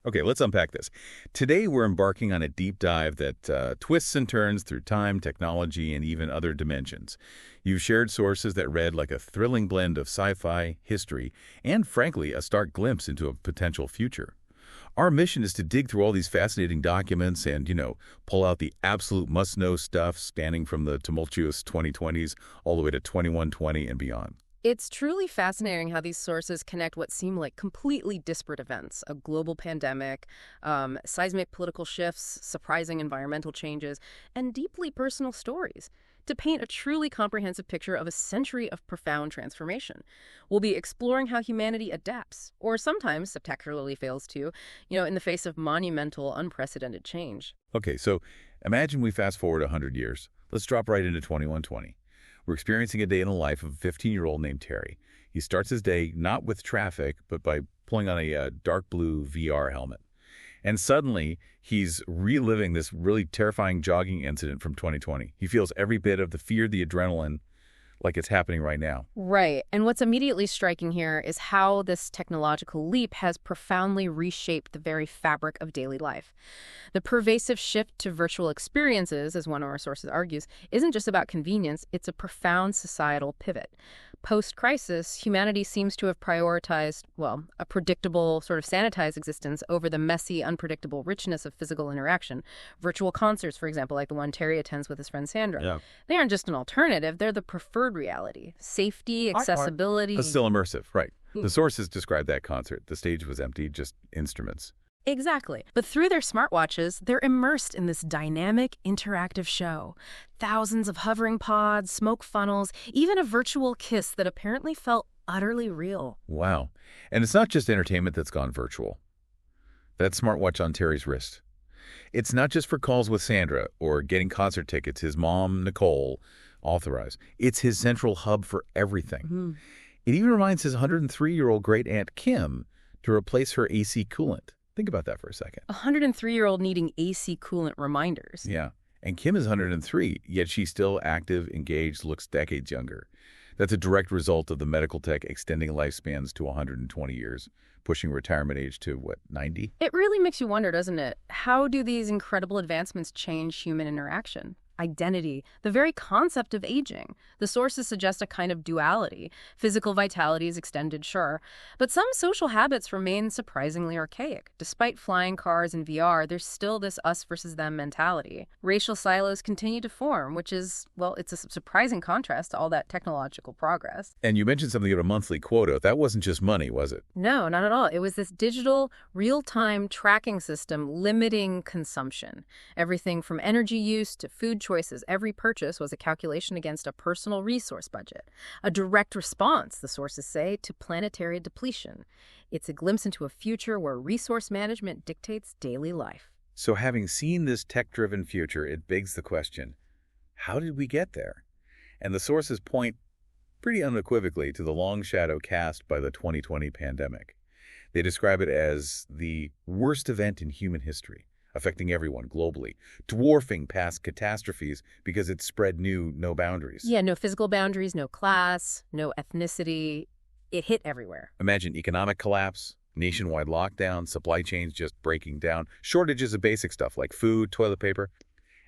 Okay, let's unpack this. Today, we're embarking on a deep dive that twists and turns through time, technology, and even other dimensions. You've shared sources that read like a thrilling blend of sci-fi, history, and frankly, a stark glimpse into a potential future. Our mission is to dig through all these fascinating documents and, pull out the absolute must-know stuff spanning from the tumultuous 2020s all the way to 2120 and beyond. It's truly fascinating how these sources connect what seem like completely disparate events, a global pandemic, seismic political shifts, surprising environmental changes, and deeply personal stories to paint a truly comprehensive picture of a century of profound transformation. We'll be exploring how humanity adapts, or sometimes spectacularly fails to, in the face of monumental, unprecedented change. Okay, so imagine we fast forward 100 years. Let's drop right into 2120. We're experiencing a day in the life of a 15-year-old named Terry. He starts his day not with traffic, but by pulling on a dark blue VR helmet. And suddenly, he's reliving this really terrifying jogging incident from 2020. He feels every bit of the fear, the adrenaline, like it's happening right now. Right. And what's immediately striking here is how this technological leap has profoundly reshaped the very fabric of daily life. The pervasive shift to virtual experiences, as one of our sources argues, isn't just about convenience, it's a profound societal pivot. Post-crisis, humanity seems to have prioritized, a predictable, sort of sanitized existence over the messy, unpredictable richness of physical interaction. Virtual concerts, for example, like the one Terry attends with his friend Sandra. Yeah. They aren't just an alternative, they're the preferred reality. Safety, accessibility. But still immersive, right. The sources described that concert. The stage was empty, just instruments. Exactly. But through their smartwatches, they're immersed in this dynamic, interactive show. Thousands of hovering pods, smoke funnels, even a virtual kiss that apparently felt utterly real. Wow. And it's not just entertainment that's gone virtual. That smartwatch on Terry's wrist. It's not just for calls with Sandra or getting concert tickets his mom, Nicole, authorized. It's his central hub for everything. Mm-hmm. It even reminds his 103-year-old great-aunt Kim to replace her AC coolant. Think about that for a second. A 103-year-old needing AC coolant reminders. Yeah. And Kim is 103, yet she's still active, engaged, looks decades younger. That's a direct result of the medical tech extending lifespans to 120 years, pushing retirement age to, 90? It really makes you wonder, doesn't it? How do these incredible advancements change human interaction? Identity, the very concept of aging. The sources suggest a kind of duality. Physical vitality is extended, sure, but some social habits remain surprisingly archaic. Despite flying cars and VR, there's still this us versus them mentality. Racial silos continue to form, which is, it's a surprising contrast to all that technological progress. And you mentioned something about a monthly quota. That wasn't just money, was it? No, not at all. It was this digital, real-time tracking system limiting consumption. Everything from energy use to food choices, every purchase was a calculation against a personal resource budget. A direct response, the sources say, to planetary depletion. It's a glimpse into a future where resource management dictates daily life. So having seen this tech-driven future, it begs the question, how did we get there? And the sources point pretty unequivocally to the long shadow cast by the 2020 pandemic. They describe it as the worst event in human history, affecting everyone globally, dwarfing past catastrophes because it spread no boundaries. Yeah, no physical boundaries, no class, no ethnicity. It hit everywhere. Imagine economic collapse, nationwide lockdown, supply chains just breaking down, shortages of basic stuff like food, toilet paper.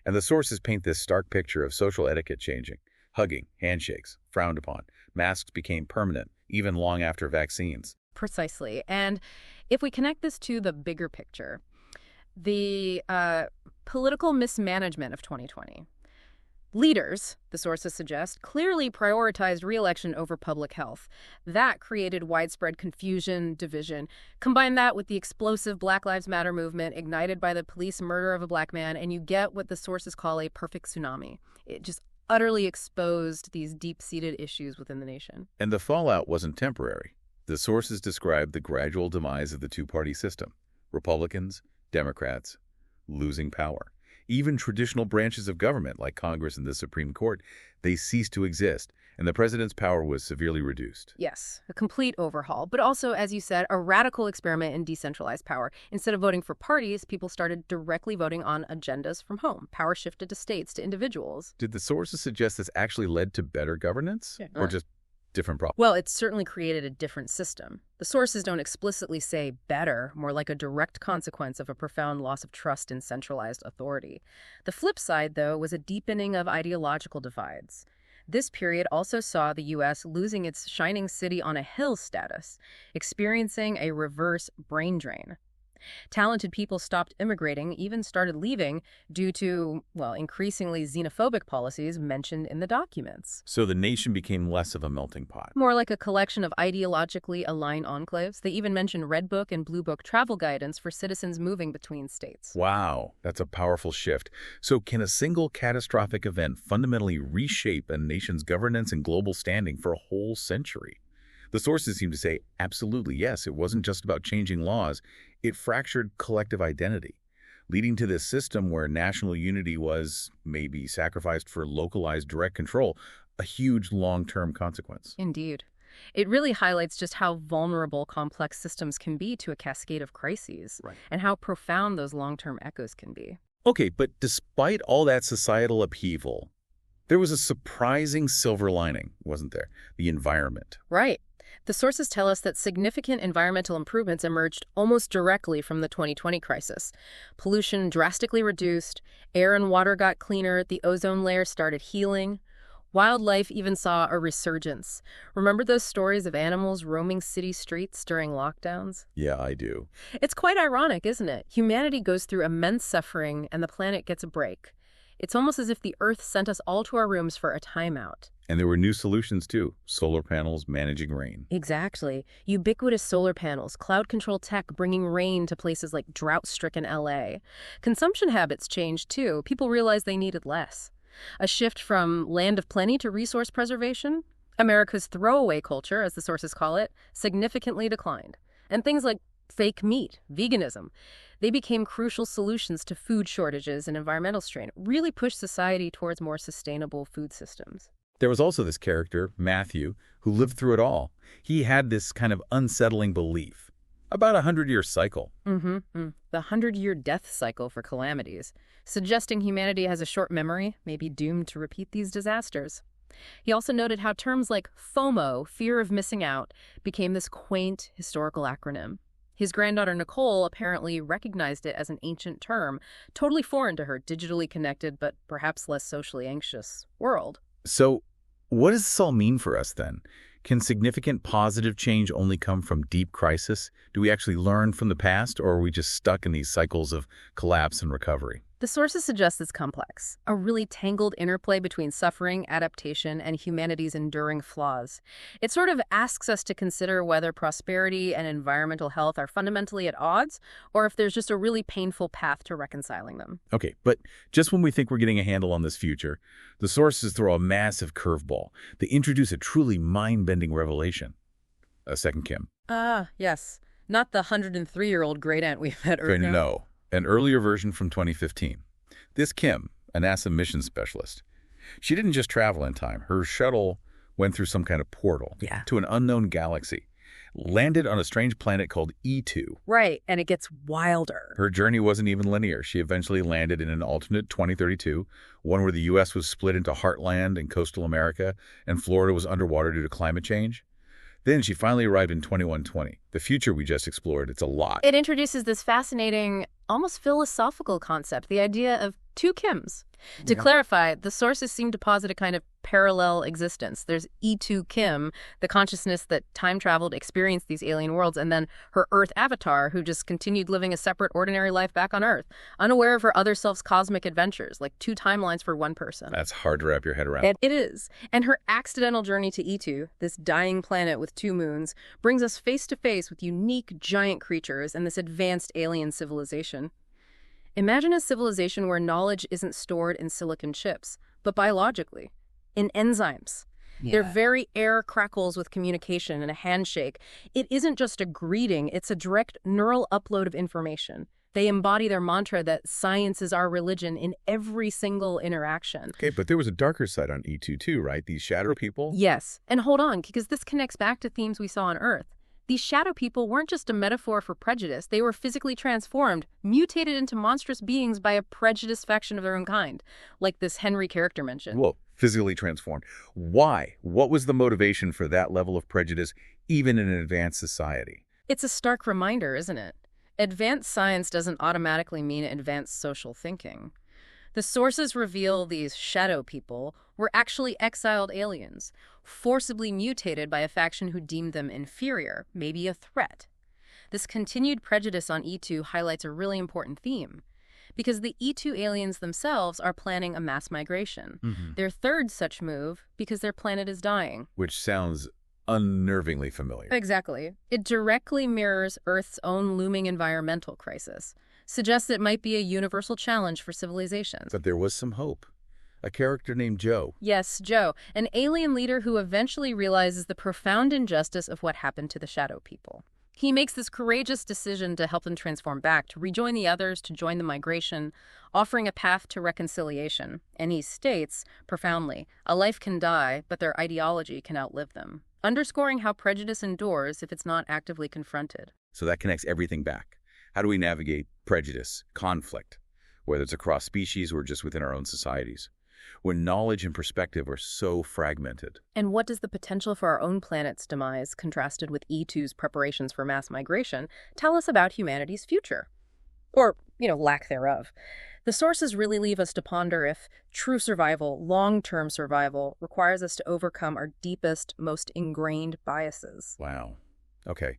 And the sources paint this stark picture of social etiquette changing. Hugging, handshakes, frowned upon. Masks became permanent, even long after vaccines. Precisely. And if we connect this to the bigger picture, the political mismanagement of 2020. Leaders, the sources suggest, clearly prioritized re-election over public health. That created widespread confusion, division. Combine that with the explosive Black Lives Matter movement ignited by the police murder of a black man, and you get what the sources call a perfect tsunami. It just utterly exposed these deep-seated issues within the nation. And the fallout wasn't temporary. The sources described the gradual demise of the two-party system. Republicans, Democrats, losing power. Even traditional branches of government, like Congress and the Supreme Court, they ceased to exist, and the president's power was severely reduced. Yes, a complete overhaul, but also, as you said, a radical experiment in decentralized power. Instead of voting for parties, people started directly voting on agendas from home. Power shifted to states, to individuals. Did the sources suggest this actually led to better governance? Yeah. Or just different problem. Well, it's certainly created a different system. The sources don't explicitly say better, more like a direct consequence of a profound loss of trust in centralized authority. The flip side, though, was a deepening of ideological divides. This period also saw the U.S. losing its shining city on a hill status, experiencing a reverse brain drain. Talented people stopped immigrating, even started leaving, due to, well, increasingly xenophobic policies mentioned in the documents. So the nation became less of a melting pot. More like a collection of ideologically aligned enclaves. They even mention Red Book and Blue Book travel guidance for citizens moving between states. Wow, that's a powerful shift. So can a single catastrophic event fundamentally reshape a nation's governance and global standing for a whole century? The sources seem to say, absolutely, yes. It wasn't just about changing laws. It fractured collective identity, leading to this system where national unity was maybe sacrificed for localized direct control, a huge long-term consequence. Indeed. It really highlights just how vulnerable complex systems can be to a cascade of crises, Right. and how profound those long-term echoes can be. Okay, but despite all that societal upheaval, there was a surprising silver lining, wasn't there? The environment. Right. The sources tell us that significant environmental improvements emerged almost directly from the 2020 crisis. Pollution drastically reduced, air and water got cleaner, the ozone layer started healing. Wildlife even saw a resurgence. Remember those stories of animals roaming city streets during lockdowns? Yeah, I do. It's quite ironic, isn't it? Humanity goes through immense suffering and the planet gets a break. It's almost as if the Earth sent us all to our rooms for a timeout. And there were new solutions too. Solar panels managing rain. Exactly. Ubiquitous solar panels, cloud control tech bringing rain to places like drought-stricken LA. Consumption habits changed too. People realized they needed less. A shift from land of plenty to resource preservation. America's throwaway culture, as the sources call it, significantly declined. And things like fake meat, veganism, they became crucial solutions to food shortages and environmental strain. It really pushed society towards more sustainable food systems. There was also this character, Matthew, who lived through it all. He had this kind of unsettling belief about a 100-year cycle. The 100-year death cycle for calamities, suggesting humanity has a short memory, maybe doomed to repeat these disasters. He also noted how terms like FOMO, fear of missing out, became this quaint historical acronym. His granddaughter Nicole apparently recognized it as an ancient term, totally foreign to her digitally connected but perhaps less socially anxious world. So what does this all mean for us then? Can significant positive change only come from deep crisis? Do we actually learn from the past, or are we just stuck in these cycles of collapse and recovery? The sources suggest it's complex, a really tangled interplay between suffering, adaptation, and humanity's enduring flaws. It sort of asks us to consider whether prosperity and environmental health are fundamentally at odds, or if there's just a really painful path to reconciling them. Okay, but just when we think we're getting a handle on this future, the sources throw a massive curveball. They introduce a truly mind-bending revelation. A second Kim. Yes. Not the 103-year-old great-aunt we met earlier. No. An earlier version from 2015. This Kim, a NASA mission specialist, she didn't just travel in time. Her shuttle went through some kind of portal to an unknown galaxy, landed on a strange planet called E2. Right, and it gets wilder. Her journey wasn't even linear. She eventually landed in an alternate 2032, one where the U.S. was split into heartland and coastal America, and Florida was underwater due to climate change. Then she finally arrived in 2120. The future we just explored, it's a lot. It introduces this fascinating, almost philosophical concept, the idea of two Kims. To clarify, the sources seem to posit a kind of parallel existence. There's E2 Kim, the consciousness that time-traveled, experienced these alien worlds, and then her Earth avatar, who just continued living a separate, ordinary life back on Earth, unaware of her other self's cosmic adventures, like two timelines for one person. That's hard to wrap your head around. It is. And her accidental journey to E2, this dying planet with two moons, brings us face-to-face with unique, giant creatures and this advanced alien civilization. Imagine a civilization where knowledge isn't stored in silicon chips, but biologically, in enzymes. Their very air crackles with communication and a handshake. It isn't just a greeting, it's a direct neural upload of information. They embody their mantra that science is our religion in every single interaction. Okay, but there was a darker side on E2 too, right? These shadow people? Yes, and hold on, because this connects back to themes we saw on Earth. These shadow people weren't just a metaphor for prejudice. They were physically transformed, mutated into monstrous beings by a prejudiced faction of their own kind, like this Henry character mentioned. Well, Physically transformed. Why? What was the motivation for that level of prejudice, even in an advanced society? It's a stark reminder, isn't it? Advanced science doesn't automatically mean advanced social thinking. The sources reveal these shadow people were actually exiled aliens, forcibly mutated by a faction who deemed them inferior, maybe a threat. This continued prejudice on E2 highlights a really important theme, because the E2 aliens themselves are planning a mass migration. Their third such move because their planet is dying. Which sounds unnervingly familiar. Exactly. It directly mirrors Earth's own looming environmental crisis, suggests it might be a universal challenge for civilizations. But there was some hope. A character named Joe. Yes, Joe, an alien leader who eventually realizes the profound injustice of what happened to the shadow people. He makes this courageous decision to help them transform back, to rejoin the others, to join the migration, offering a path to reconciliation. And he states, profoundly, a life can die, but their ideology can outlive them, underscoring how prejudice endures if it's not actively confronted. So that connects everything back. How do we navigate prejudice, conflict, whether it's across species or just within our own societies, when knowledge and perspective are so fragmented? And what does the potential for our own planet's demise, contrasted with E2's preparations for mass migration, tell us about humanity's future? Or, lack thereof. The sources really leave us to ponder if true survival, long-term survival, requires us to overcome our deepest, most ingrained biases. Wow. Okay.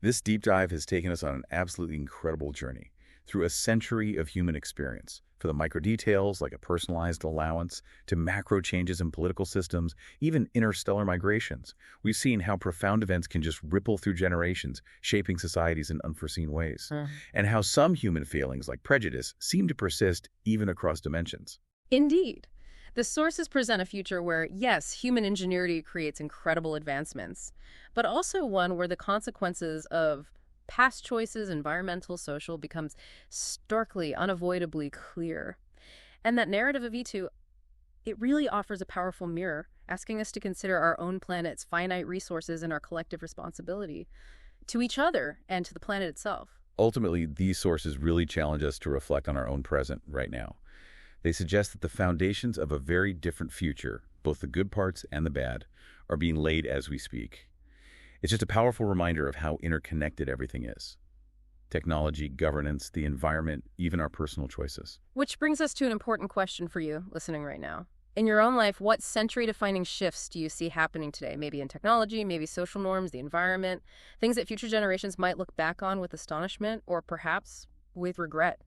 This deep dive has taken us on an absolutely incredible journey through a century of human experience, for the micro details like a personalized allowance to macro changes in political systems, even interstellar migrations. We've seen how profound events can just ripple through generations, shaping societies in unforeseen ways, and how some human feelings like prejudice seem to persist even across dimensions. Indeed. The sources present a future where, yes, human ingenuity creates incredible advancements, but also one where the consequences of past choices, environmental, social, becomes starkly, unavoidably clear. And that narrative of E2, it really offers a powerful mirror, asking us to consider our own planet's finite resources and our collective responsibility to each other and to the planet itself. Ultimately, these sources really challenge us to reflect on our own present right now. They suggest that the foundations of a very different future, both the good parts and the bad, are being laid as we speak. It's just a powerful reminder of how interconnected everything is. Technology, governance, the environment, even our personal choices. Which brings us to an important question for you listening right now. In your own life, what century-defining shifts do you see happening today? Maybe in technology, maybe social norms, the environment, things that future generations might look back on with astonishment or perhaps with regret.